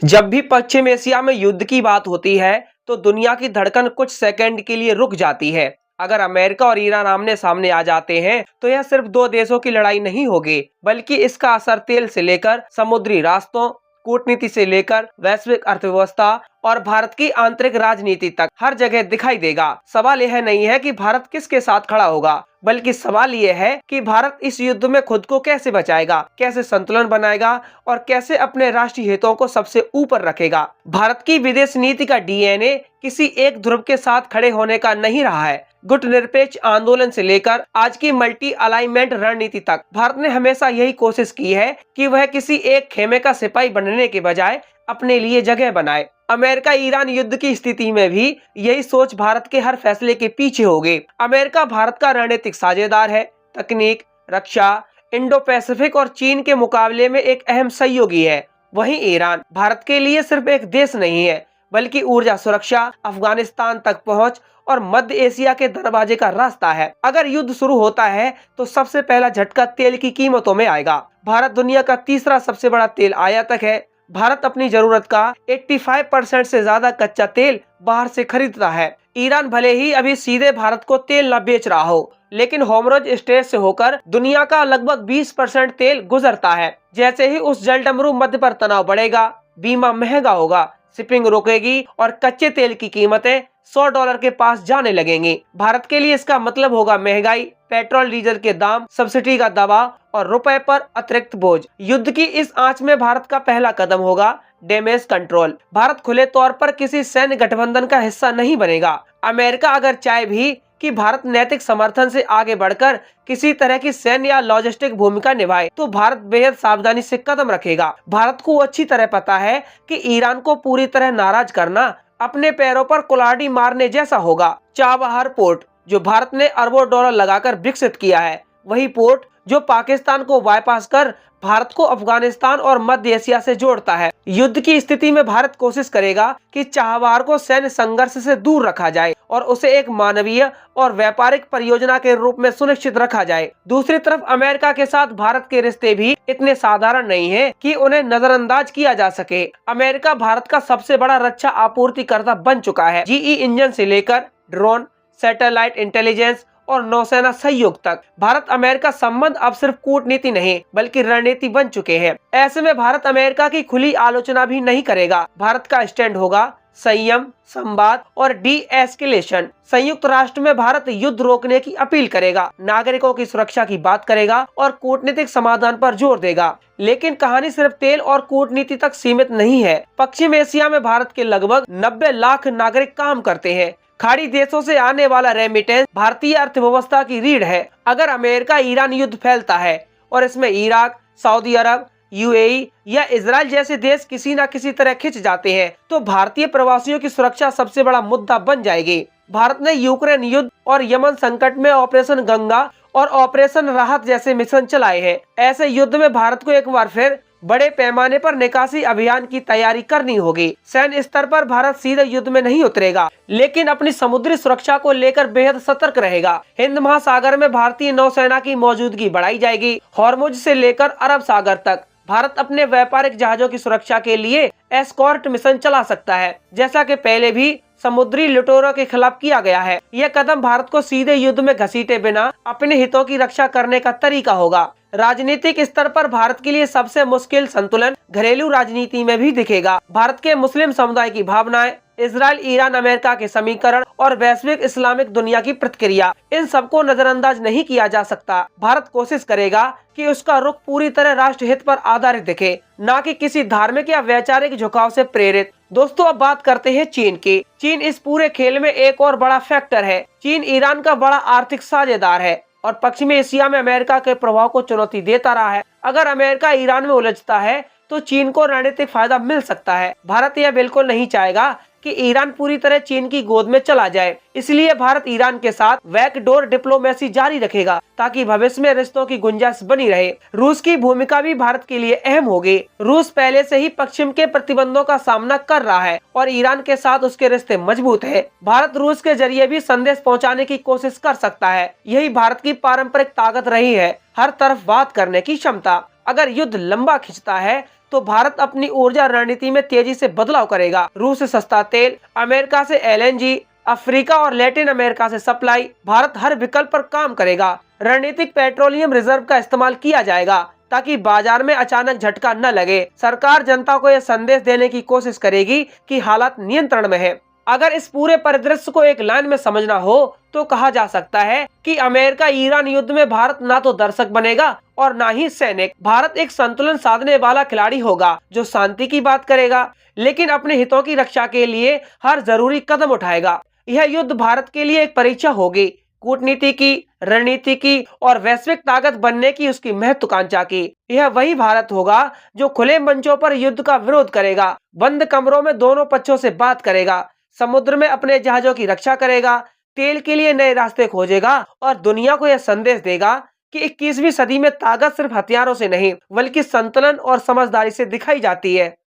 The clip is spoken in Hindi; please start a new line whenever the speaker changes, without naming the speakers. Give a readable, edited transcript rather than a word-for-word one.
जब भी पश्चिम एशिया में युद्ध की बात होती है तो दुनिया की धड़कन कुछ सेकंड के लिए रुक जाती है। अगर अमेरिका और ईरान आमने सामने आ जाते हैं तो यह सिर्फ दो देशों की लड़ाई नहीं होगी, बल्कि इसका असर तेल से लेकर समुद्री रास्तों, कूटनीति से लेकर वैश्विक अर्थव्यवस्था और भारत की आंतरिक राजनीति तक हर जगह दिखाई देगा। सवाल यह नहीं है कि भारत किसके साथ खड़ा होगा, बल्कि सवाल यह है कि भारत इस युद्ध में खुद को कैसे बचाएगा, कैसे संतुलन बनाएगा और कैसे अपने राष्ट्रीय हितों को सबसे ऊपर रखेगा। भारत की विदेश नीति का डीएनए किसी एक ध्रुव के साथ खड़े होने का नहीं रहा है। गुटनिरपेक्ष आंदोलन से लेकर आज की मल्टी अलाइनमेंट रणनीति तक भारत ने हमेशा यही कोशिश की है कि वह किसी एक खेमे का सिपाही बनने के बजाय अपने लिए जगह बनाए। अमेरिका ईरान युद्ध की स्थिति में भी यही सोच भारत के हर फैसले के पीछे होगी। अमेरिका भारत का रणनीतिक साझेदार है, तकनीक, रक्षा, इंडो पैसिफिक और चीन के मुकाबले में एक अहम सहयोगी है। वहीं ईरान भारत के लिए सिर्फ एक देश नहीं है, बल्कि ऊर्जा सुरक्षा, अफगानिस्तान तक पहुंच और मध्य एशिया के दरवाजे का रास्ता है। अगर युद्ध शुरू होता है तो सबसे पहला झटका तेल की कीमतों में आएगा। भारत दुनिया का तीसरा सबसे बड़ा तेल आयातक है। भारत अपनी जरूरत का 85% से ज्यादा कच्चा तेल बाहर से खरीदता है। ईरान भले ही अभी सीधे भारत को तेल न बेच रहा हो, लेकिन होर्मुज स्ट्रेट से होकर दुनिया का लगभग 20% तेल गुजरता है। जैसे ही उस जलडमरू मध्य पर तनाव बढ़ेगा, बीमा महंगा होगा, शिपिंग रुकेगी और कच्चे तेल की कीमतें $100 के पास जाने लगेंगी। भारत के लिए इसका मतलब होगा महंगाई, पेट्रोल डीजल के दाम, सब्सिडी का दबाव और रुपए पर अतिरिक्त बोझ। युद्ध की इस आंच में भारत का पहला कदम होगा डैमेज कंट्रोल। भारत खुले तौर पर किसी सैन्य गठबंधन का हिस्सा नहीं बनेगा। अमेरिका अगर चाहे भी कि भारत नैतिक समर्थन से आगे बढ़कर किसी तरह की सैन्य या लॉजिस्टिक भूमिका निभाए, तो भारत बेहद सावधानी से कदम रखेगा। भारत को अच्छी तरह पता है कि ईरान को पूरी तरह नाराज करना अपने पैरों पर कुल्हाड़ी मारने जैसा होगा। चाबहार पोर्ट, जो भारत ने अरबों डॉलर लगाकर विकसित किया है, वही पोर्ट जो पाकिस्तान को बाईपास कर भारत को अफगानिस्तान और मध्य एशिया से जोड़ता है। युद्ध की स्थिति में भारत कोशिश करेगा कि चाबहार को सैन्य संघर्ष से दूर रखा जाए और उसे एक मानवीय और व्यापारिक परियोजना के रूप में सुनिश्चित रखा जाए। दूसरी तरफ अमेरिका के साथ भारत के रिश्ते भी इतने साधारण नहीं है कि उन्हें नजरअंदाज किया जा सके। अमेरिका भारत का सबसे बड़ा रक्षा आपूर्तिकर्ता बन चुका है। जीई इंजन से लेकर ड्रोन, सैटेलाइट इंटेलिजेंस और नौसेना सहयोग तक भारत अमेरिका संबंध अब सिर्फ कूटनीति नहीं बल्कि रणनीति बन चुके हैं। ऐसे में भारत अमेरिका की खुली आलोचना भी नहीं करेगा। भारत का स्टैंड होगा संयम, संवाद और डी एस्केलेशन। संयुक्त राष्ट्र में भारत युद्ध रोकने की अपील करेगा, नागरिकों की सुरक्षा की बात करेगा और कूटनीतिक समाधान पर जोर देगा। लेकिन कहानी सिर्फ तेल और कूटनीति तक सीमित नहीं है। पश्चिम एशिया में भारत के लगभग 90 लाख नागरिक काम करते हैं। खाड़ी देशों से आने वाला रेमिटेंस भारतीय अर्थव्यवस्था की रीढ़ है। अगर अमेरिका ईरान युद्ध फैलता है और इसमें इराक, सऊदी अरब, यूएई या इजराइल जैसे देश किसी न किसी तरह खिंच जाते हैं, तो भारतीय प्रवासियों की सुरक्षा सबसे बड़ा मुद्दा बन जाएगी। भारत ने यूक्रेन युद्ध और यमन संकट में ऑपरेशन गंगा और ऑपरेशन राहत जैसे मिशन चलाए हैं। ऐसे युद्ध में भारत को एक बार फिर बड़े पैमाने पर निकासी अभियान की तैयारी करनी होगी। सैन्य स्तर पर भारत सीधे युद्ध में नहीं उतरेगा, लेकिन अपनी समुद्री सुरक्षा को लेकर बेहद सतर्क रहेगा। हिंद महासागर में भारतीय नौसेना की मौजूदगी बढ़ाई जाएगी। हॉर्मुज से लेकर अरब सागर तक भारत अपने व्यापारिक जहाजों की सुरक्षा के लिए एस्कॉर्ट मिशन चला सकता है, जैसा कि पहले भी समुद्री लुटेरों के खिलाफ किया गया है। यह कदम भारत को सीधे युद्ध में घसीटे बिना अपने हितों की रक्षा करने का तरीका होगा। राजनीतिक स्तर पर भारत के लिए सबसे मुश्किल संतुलन घरेलू राजनीति में भी दिखेगा। भारत के मुस्लिम समुदाय की भावनाएं, इजराइल, ईरान, अमेरिका के समीकरण और वैश्विक इस्लामिक दुनिया की प्रतिक्रिया, इन सबको नजरअंदाज नहीं किया जा सकता। भारत कोशिश करेगा कि उसका रुख पूरी तरह राष्ट्रहित पर आधारित दिखे, न कि किसी धार्मिक या वैचारिक झुकाव से प्रेरित। दोस्तों, अब बात करते हैं चीन की। चीन इस पूरे खेल में एक और बड़ा फैक्टर है। चीन ईरान का बड़ा आर्थिक साझेदार है और पश्चिमी एशिया में अमेरिका के प्रभाव को चुनौती देता रहा है। अगर अमेरिका ईरान में उलझता है तो चीन को रणनीतिक फायदा मिल सकता है। भारत यह बिल्कुल नहीं चाहेगा कि ईरान पूरी तरह चीन की गोद में चला जाए। इसलिए भारत ईरान के साथ बैकडोर डिप्लोमेसी जारी रखेगा ताकि भविष्य में रिश्तों की गुंजाइश बनी रहे। रूस की भूमिका भी भारत के लिए अहम होगी। रूस पहले से ही पश्चिम के प्रतिबंधों का सामना कर रहा है और ईरान के साथ उसके रिश्ते मजबूत है। भारत रूस के जरिए भी संदेश पहुंचाने की कोशिश कर सकता है। यही भारत की पारंपरिक ताकत रही है, हर तरफ बात करने की क्षमता। अगर युद्ध लंबा खिंचता है तो भारत अपनी ऊर्जा रणनीति में तेजी से बदलाव करेगा। रूस से सस्ता तेल, अमेरिका से LNG, अफ्रीका और लैटिन अमेरिका से सप्लाई, भारत हर विकल्प पर काम करेगा। रणनीतिक पेट्रोलियम रिजर्व का इस्तेमाल किया जाएगा ताकि बाजार में अचानक झटका न लगे। सरकार जनता को यह संदेश देने की कोशिश करेगी कि हालात नियंत्रण में है। अगर इस पूरे परिदृश्य को एक लाइन में समझना हो तो कहा जा सकता है कि अमेरिका ईरान युद्ध में भारत ना तो दर्शक बनेगा और ना ही सैनिक। भारत एक संतुलन साधने वाला खिलाड़ी होगा जो शांति की बात करेगा लेकिन अपने हितों की रक्षा के लिए हर जरूरी कदम उठाएगा। यह युद्ध भारत के लिए एक परीक्षा होगी, कूटनीति की, रणनीति की और वैश्विक ताकत बनने की उसकी महत्वाकांक्षा की। यह वही भारत होगा जो खुले मंचों पर युद्ध का विरोध करेगा, बंद कमरों में दोनों पक्षों से बात करेगा, समुद्र में अपने जहाजों की रक्षा करेगा, तेल के लिए नए रास्ते खोजेगा और दुनिया को यह संदेश देगा कि 21वीं सदी में ताकत सिर्फ हथियारों से नहीं बल्कि संतुलन और समझदारी से दिखाई जाती है।